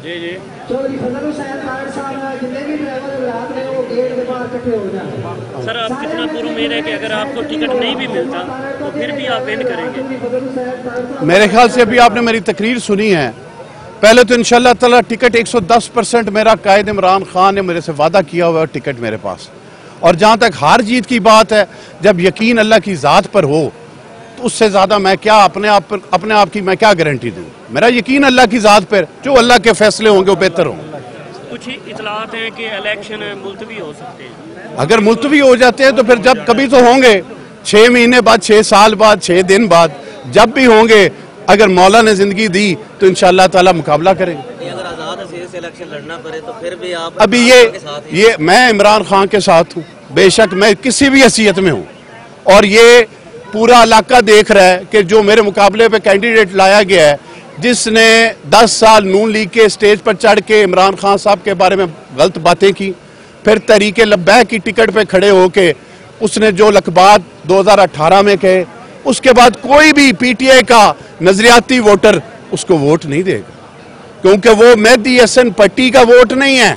जी जी sir, आप कितना पूरी उम्मीद है कि अगर आपको टिकट नहीं भी मिलता तो फिर भी आप विन करेंगे? मेरे ख्याल से अभी आपने मेरी तकरीर सुनी है। पहले तो इंशाल्लाह ताला टिकट 110% मेरा कायद इमरान खान ने मेरे से वादा किया हुआ है टिकट मेरे पास। और जहां तक हार जीत की बात है, जब यकीन अल्लाह की ज़ात पर हो तो उससे ज़्यादा मैं क्या अपने आप की मैं क्या गारंटी दूँ। मेरा यकीन अल्लाह की ज़ात पर, जो अल्लाह के फैसले होंगे वो बेहतर होंगे। कुछ इतलात हैं कि इलेक्शन मुलतवी हो सकते हैं। अगर मुलतवी हो जाते हैं तो फिर जब कभी तो होंगे, 6 महीने बाद, 6 साल बाद, 6 दिन बाद, जब भी होंगे, अगर मौला ने जिंदगी दी तो इंशाअल्लाह ताला मुकाबला करेंगे। अगर आजाद हसीर से इलेक्शन लड़ना पड़े तो फिर भी आप अभी ये मैं इमरान खान के साथ हूँ, बेशक मैं किसी भी हैसियत में हूँ। और ये पूरा इलाका देख रहा है कि जो मेरे मुकाबले पे कैंडिडेट लाया गया है, जिसने 10 साल नून लीग के स्टेज पर चढ़ के इमरान खान साहब के बारे में गलत बातें की, फिर तहरीके लब्बैक की टिकट पे खड़े होके उसने जो लकबात 2018 में कहे, उसके बाद कोई भी पीटीआई का नजरियाती वोटर उसको वोट नहीं देगा, क्योंकि वो मेहदी हसन पट्टी का वोट नहीं है,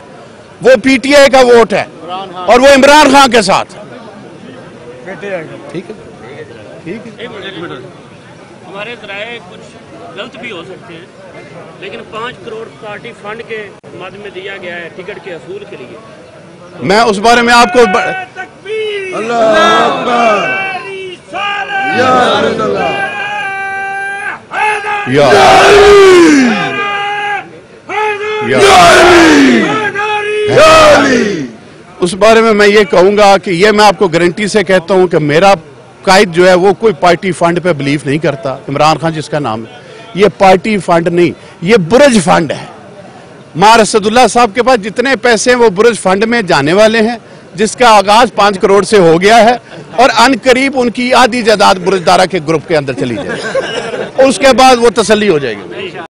वो पीटीआई का वोट है और वो इमरान खान के साथ। ठीक है, ठीक है। हमारे ज़राए कुछ गलत भी हो सकते हैं, लेकिन 5 करोड़ पार्टी फंड के माध्यम में दिया गया है टिकट के असूल के लिए। मैं उस बारे में आपको उस बारे में मैं ये कहूंगा कि ये मैं आपको गारंटी से कहता हूं कि मेरा कायद जो है वो कोई पार्टी फंड पे बिलीव नहीं करता। इमरान खान जिसका नाम है, ये पार्टी फंड नहीं, ये बुरज फंड है। मां रसदुल्ला साहब के पास जितने पैसे हैं वो बुरज फंड में जाने वाले हैं, जिसका आगाज 5 करोड़ से हो गया है और अनकरीब उनकी आधी जायदाद बुरजदारा के ग्रुप के अंदर चली जाएगी। उसके बाद वो तसल्ली हो जाएगी।